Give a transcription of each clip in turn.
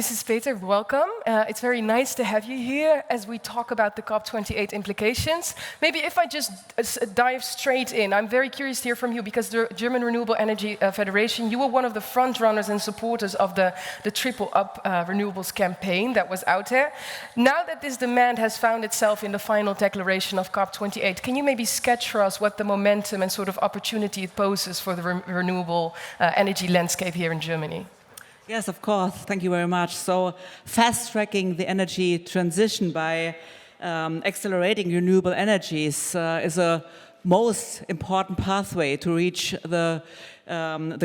Mrs. Peter, welcome. It's very nice to have you here as we talk about the COP28 implications. Maybe if I just dive straight in, I'm very curious to hear from you because the German Renewable Energy Federation, you were one of the front runners and supporters of the Triple Up Renewables campaign that was out there. Now that this demand has found itself in the final declaration of COP28, can you maybe sketch for us what the momentum and sort of opportunity it poses for the renewable energy landscape here in Germany? Yes, of course. Thank you very much. So, fast-tracking the energy transition by accelerating renewable energies is a most important pathway to reach the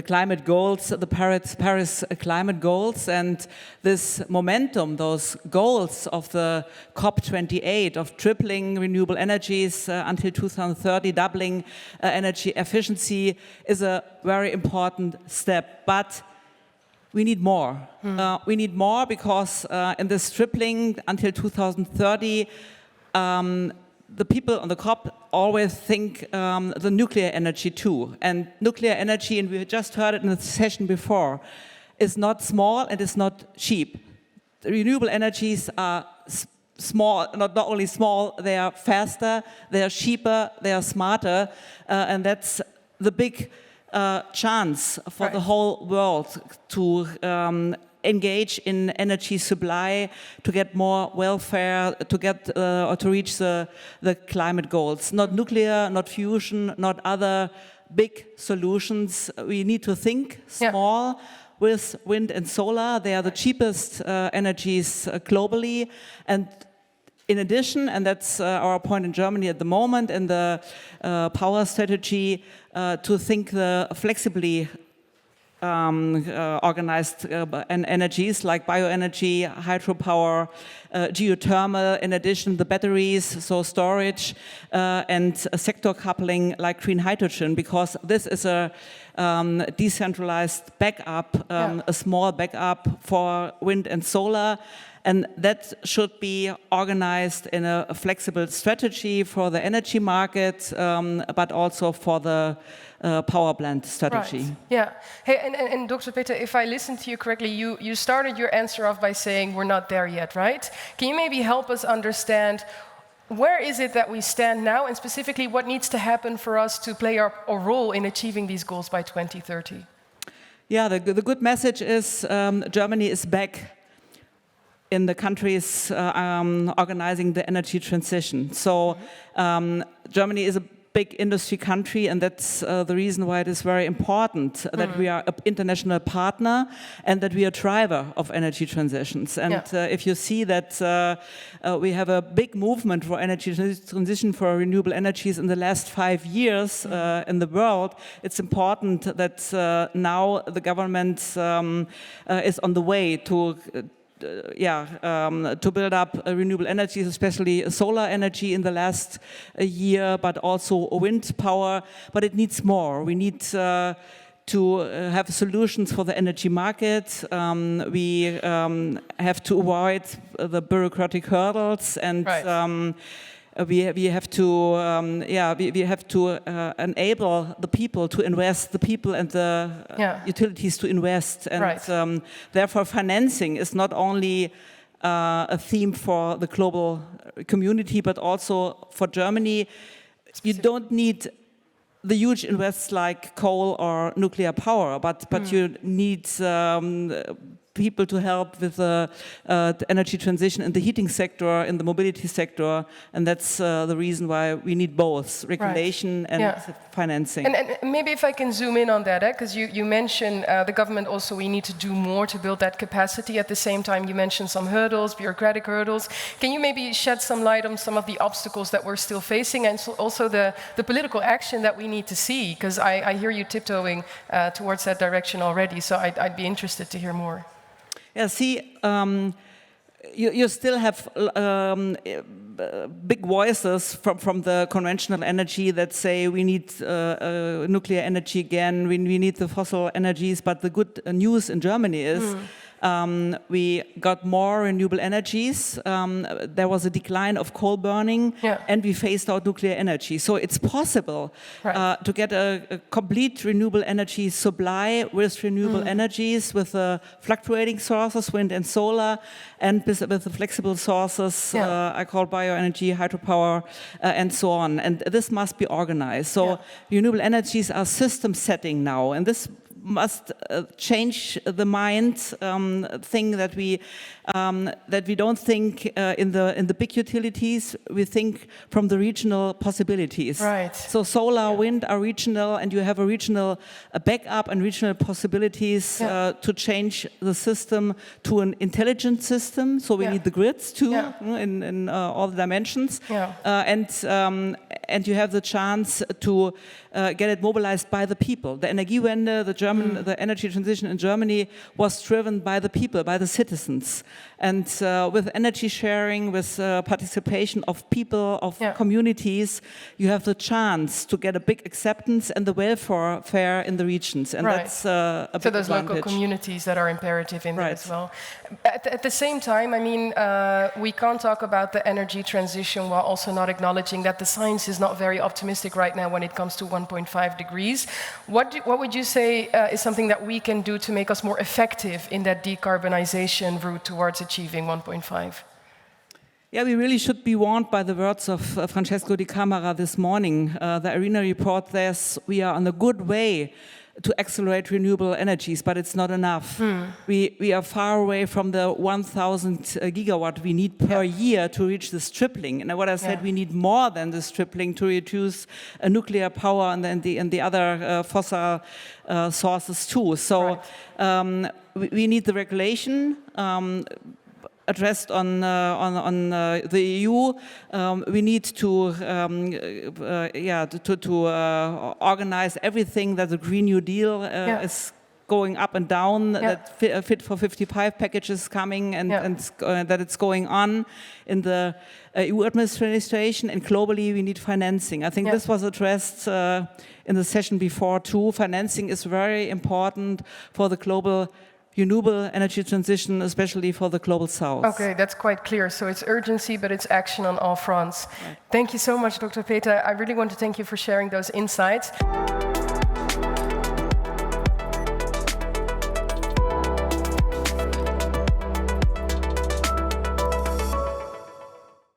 climate goals, the Paris climate goals, and this momentum, those goals of the COP28 of tripling renewable energies until 2030, doubling energy efficiency is a very important step. But we need more. We need more because in this tripling until 2030, the people on the COP always think the nuclear energy too. And nuclear energy, and we just heard it in the session before, is not small and is not cheap. The renewable energies are small, not only small, they are faster, they are cheaper, they are smarter, and that's the big chance for the whole world to engage in energy supply, to get more welfare, to get or to reach the climate goals. Not nuclear, not fusion, not other big solutions. We need to think small. With wind and solar, they are the cheapest energies globally, and in addition, and that's our point in Germany at the moment, in the power strategy, to think the flexibly organized energies like bioenergy, hydropower, geothermal, in addition the batteries, so storage, and a sector coupling like green hydrogen, because this is a decentralized backup, a small backup for wind and solar. And that should be organized in a flexible strategy for the energy market, but also for the power plant strategy. Right. Yeah. Hey, and Dr. Peter, if I listened to you correctly, you started your answer off by saying we're not there yet, right? Can you maybe help us understand where is it that we stand now, and specifically what needs to happen for us to play our role in achieving these goals by 2030? Yeah, the good message is Germany is back in the countries organizing the energy transition. So Germany is a big industry country, and that's the reason why it is very important that we are an international partner and that we are a driver of energy transitions. And if you see that we have a big movement for energy transition for renewable energies in the last 5 years in the world, it's important that now the government is on the way to build up renewable energies, especially solar energy in the last year, but also wind power. But it needs more. We need to have solutions for the energy market. We have to avoid the bureaucratic hurdles, and we have to enable the people to invest, the people and the utilities to invest, and therefore financing is not only a theme for the global community, but also for Germany. You don't need the huge invests like coal or nuclear power, but you need people to help with the energy transition in the heating sector, in the mobility sector, and that's the reason why we need both regulation and financing. And maybe if I can zoom in on that, because you mentioned the government also, we need to do more to build that capacity. At the same time, you mentioned some hurdles, bureaucratic hurdles. Can you maybe shed some light on some of the obstacles that we're still facing, and also the political action that we need to see? Because I hear you tiptoeing towards that direction already, so I'd be interested to hear more. Yeah, see, you still have big voices from the conventional energy that say we need nuclear energy again, we need the fossil energies, but the good news in Germany is We got more renewable energies. There was a decline of coal burning, and we phased out nuclear energy. So it's possible to get a complete renewable energy supply with renewable energies, with fluctuating sources, wind and solar, and with the flexible sources, I call bioenergy, hydropower, and so on. And this must be organized. So renewable energies are system setting now, and this must change the mind thing that we don't think in the big utilities. We think from the regional possibilities. Right. So solar, wind are regional, and you have a regional backup and regional possibilities to change the system to an intelligent system. So we need the grids too in all the dimensions, and you have the chance to get it mobilized by the people. The Energiewende, the energy transition in Germany was driven by the people, by the citizens. And with energy sharing, with participation of people, of communities, you have the chance to get a big acceptance and the welfare in the regions. And that's a big So those advantage. local communities that are imperative in that as well. At the same time, I mean, we can't talk about the energy transition while also not acknowledging that the science is not very optimistic right now when it comes to 1.5 degrees. What would you say is something that we can do to make us more effective in that decarbonization route towards achieving 1.5? Yeah, we really should be warned by the words of Francesco Di Camera this morning. The IRENA report says we are on a good way to accelerate renewable energies, but it's not enough. We are far away from the 1,000 gigawatt we need per year to reach this tripling. And what I said, we need more than this tripling to reduce nuclear power and the other fossil sources too. So we need the regulation addressed on the EU. We need to organize everything that the Green New Deal is going up and down, that Fit for 55 package is coming, and that it's going on in the EU administration, and globally we need financing. I think this was addressed in the session before too. Financing is very important for the global renewable energy transition, especially for the global south. Okay, that's quite clear. So it's urgency, but it's action on all fronts. Thank you so much, Dr. Peter. I really want to thank you for sharing those insights.